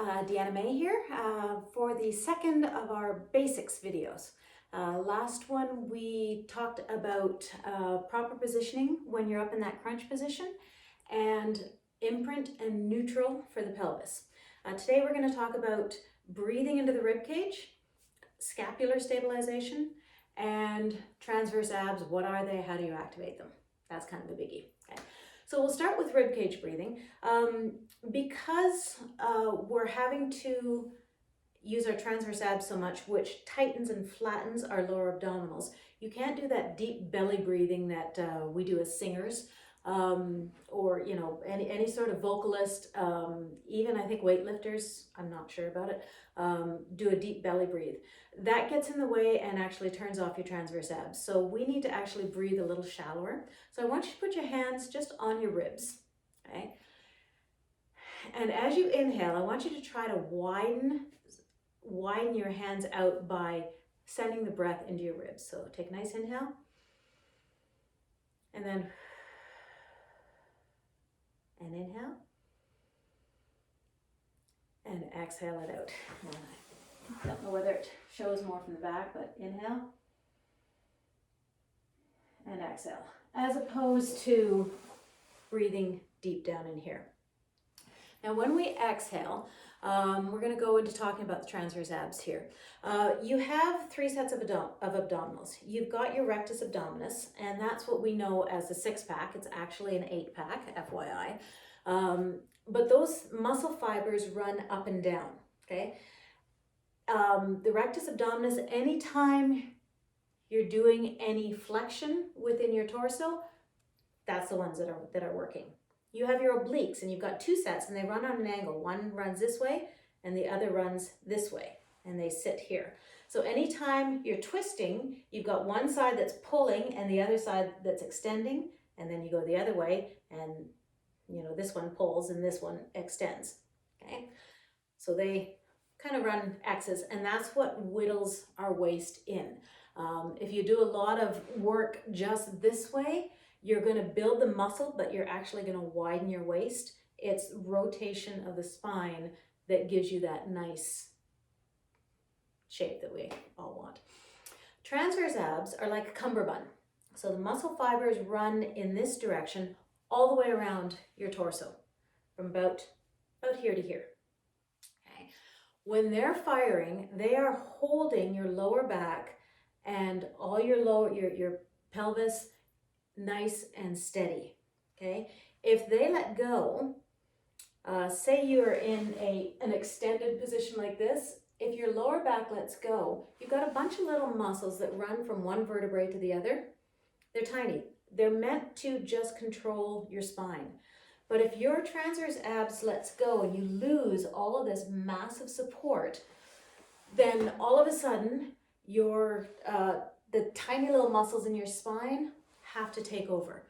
Deanna Mae here for the second of our basics videos. Last one we talked about proper positioning when you're up in that crunch position and imprint and neutral for the pelvis. Today we're going to talk about breathing into the rib cage, scapular stabilization, and transverse abs. What are they? How do you activate them? That's kind of a biggie. Okay. So we'll start with rib cage breathing. Because we're having to use our transverse abs so much, which tightens and flattens our lower abdominals, you can't do that deep belly breathing that we do as singers, or any sort of vocalist, even I think weightlifters, I'm not sure about it, do a deep belly breathe. That gets in the way and actually turns off your transverse abs. So we need to actually breathe a little shallower. So I want you to put your hands just on your ribs, okay? And as you inhale, I want you to try to widen your hands out by sending the breath into your ribs. So take a nice inhale, and then and inhale, and exhale it out. I don't know whether it shows more from the back, but inhale and exhale, as opposed to breathing deep down in here. Now, when we exhale, we're going to go into talking about the transverse abs here. You have three sets of abdominals. You've got your rectus abdominis, and that's what we know as a 6-pack. It's actually an 8-pack, FYI. But those muscle fibers run up and down, okay? The rectus abdominis, anytime you're doing any flexion within your torso, that's the ones that are working. You have your obliques, and you've got two sets, and they run on an angle. One runs this way, and the other runs this way, and they sit here. So anytime you're twisting, you've got one side that's pulling and the other side that's extending, and then you go the other way, and this one pulls and this one extends, okay? So they kind of run X's, and that's what whittles our waist in. If you do a lot of work just this way, you're going to build the muscle, but you're actually going to widen your waist. It's rotation of the spine that gives you that nice shape that we all want. Transverse abs are like a cummerbund. So the muscle fibers run in this direction all the way around your torso, from about here to here. Okay. When they're firing, they are holding your lower back and all your pelvis nice and steady, okay? If they let go, say you're in an extended position like this, if your lower back lets go, you've got a bunch of little muscles that run from one vertebrae to the other. They're tiny. They're meant to just control your spine. But if your transverse abs lets go and you lose all of this massive support, then all of a sudden the tiny little muscles in your spine have to take over,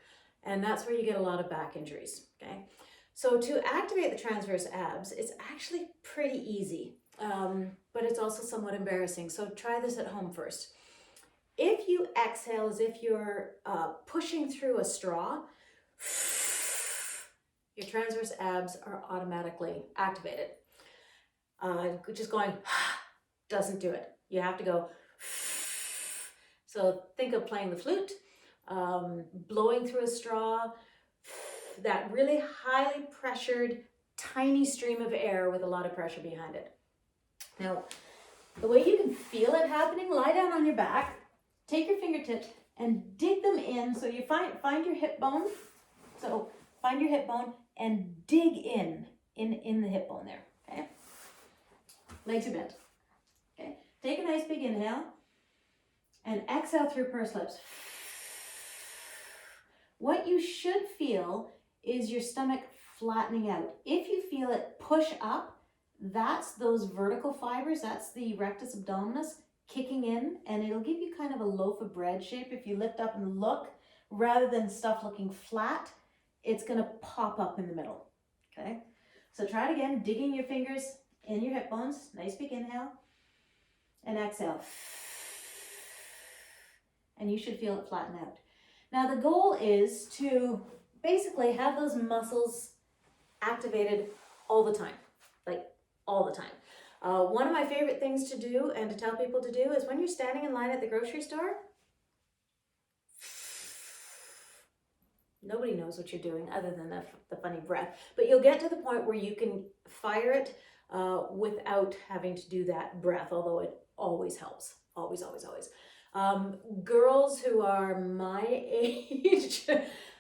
and that's where you get a lot of back injuries, okay? So to activate the transverse abs, it's actually pretty easy, but it's also somewhat embarrassing. So try this at home first. If you exhale as if you're pushing through a straw, your transverse abs are automatically activated. Just going doesn't do it. You have to go. So think of playing the flute, blowing through a straw, that really highly pressured, tiny stream of air with a lot of pressure behind it. Now, the way you can feel it happening, lie down on your back, take your fingertips and dig them in. So you find your hip bone. So find your hip bone and dig in the hip bone there, okay? Legs are bent, okay? Take a nice big inhale and exhale through pursed lips. What you should feel is your stomach flattening out. If you feel it push up, that's those vertical fibers, that's the rectus abdominis kicking in, and it'll give you kind of a loaf of bread shape. If you lift up and look, rather than stuff looking flat, it's gonna pop up in the middle, okay? So try it again, digging your fingers in your hip bones, nice big inhale, and exhale. And you should feel it flatten out. Now the goal is to basically have those muscles activated all the time, like all the time. One of my favorite things to do and to tell people to do is when you're standing in line at the grocery store, nobody knows what you're doing other than the funny breath, but you'll get to the point where you can fire it without having to do that breath, although it always helps. Always, always, always. Girls who are my age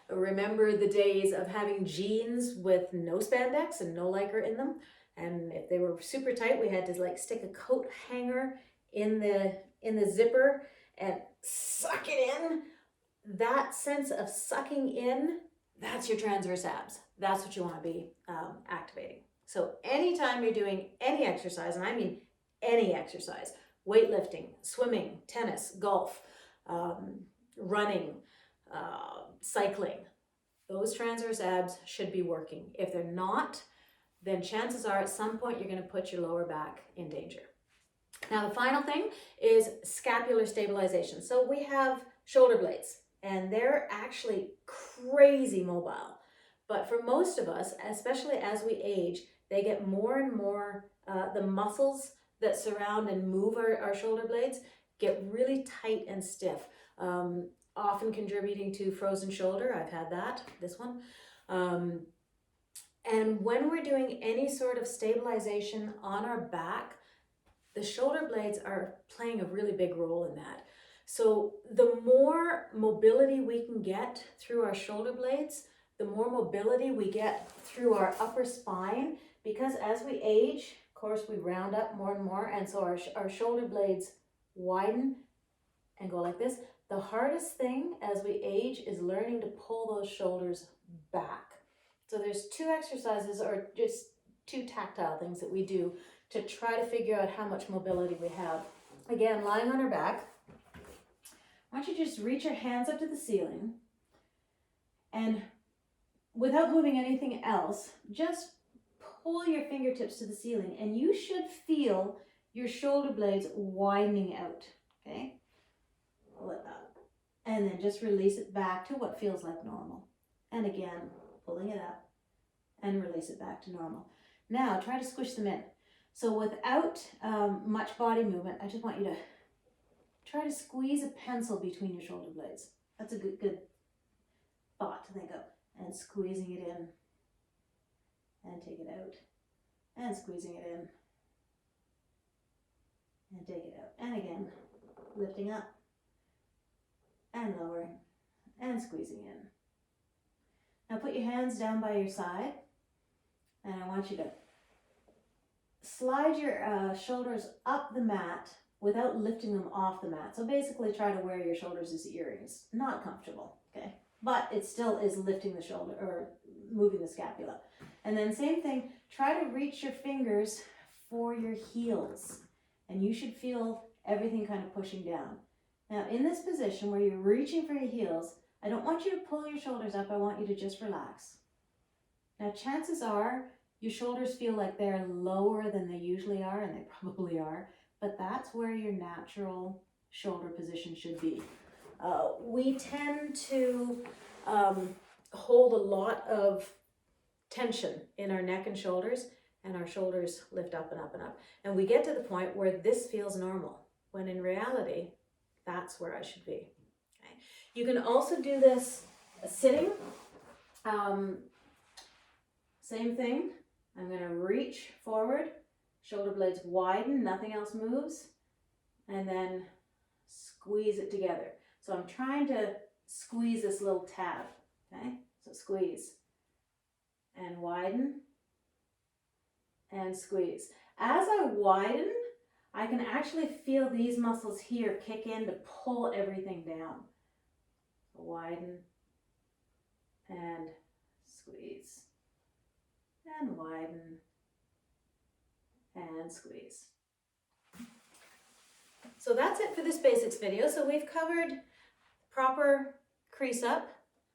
remember the days of having jeans with no spandex and no lycra in them. And if they were super tight, we had to like stick a coat hanger in the zipper and suck it in. That sense of sucking in, that's your transverse abs. That's what you want to be activating. So anytime you're doing any exercise, and I mean any exercise, weightlifting, swimming, tennis, golf, running, cycling, those transverse abs should be working. If they're not, then chances are at some point you're going to put your lower back in danger. Now the final thing is scapular stabilization. So we have shoulder blades, and they're actually crazy mobile. But for most of us, especially as we age, they get more and more, the muscles that surround and move our shoulder blades get really tight and stiff, often contributing to frozen shoulder. I've had that, this one. And when we're doing any sort of stabilization on our back, the shoulder blades are playing a really big role in that. So the more mobility we can get through our shoulder blades, the more mobility we get through our upper spine, because as we age, of course, we round up more and more, and so our shoulder blades widen and go like this. The hardest thing as we age is learning to pull those shoulders back. So there's two exercises, or just two tactile things that we do to try to figure out how much mobility we have. Again, lying on our back, why don't you just reach your hands up to the ceiling, and without moving anything else, just pull your fingertips to the ceiling, and you should feel your shoulder blades widening out, okay? Pull it up, and then just release it back to what feels like normal. And again, pulling it up and release it back to normal. Now try to squish them in. So without much body movement, I just want you to try to squeeze a pencil between your shoulder blades. That's a good thought to think of. And squeezing it in and take it out, and squeezing it in and take it out, and again lifting up and lowering and squeezing in. Now put your hands down by your side, and I want you to slide your shoulders up the mat without lifting them off the mat. So basically try to wear your shoulders as earrings. Not comfortable, okay? But it still is lifting the shoulder or moving the scapula. And then same thing, try to reach your fingers for your heels. And you should feel everything kind of pushing down. Now in this position where you're reaching for your heels, I don't want you to pull your shoulders up, I want you to just relax. Now chances are your shoulders feel like they're lower than they usually are, and they probably are, but that's where your natural shoulder position should be. We tend to hold a lot of tension in our neck and shoulders, and our shoulders lift up and up and up. And we get to the point where this feels normal, when in reality, that's where I should be. Okay. You can also do this sitting. Same thing. I'm going to reach forward, shoulder blades widen, nothing else moves, and then squeeze it together. So I'm trying to squeeze this little tab, okay? So squeeze and widen and squeeze. As I widen, I can actually feel these muscles here kick in to pull everything down. So widen and squeeze and widen and squeeze. So that's it for this basics video. So we've covered proper crease up,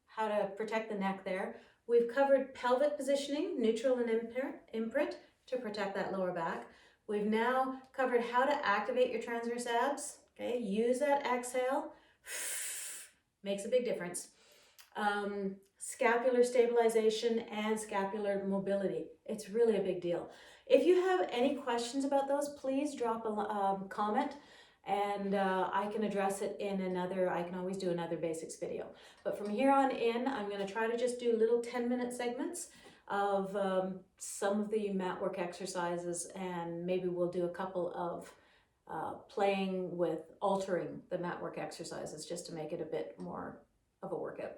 how to protect the neck there. We've covered pelvic positioning, neutral and imprint to protect that lower back. We've now covered how to activate your transverse abs. Okay, use that exhale. Makes a big difference. scapular stabilization, and scapular mobility. It's really a big deal. If you have any questions about those, please drop a comment, and I can address it in another, I can always do another basics video. But from here on in, I'm going to try to just do little 10-minute segments of some of the mat work exercises, and maybe we'll do a couple of playing with altering the mat work exercises just to make it a bit more of a workout.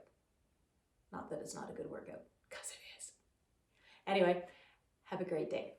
Not that it's not a good workout, because it is. Anyway, have a great day.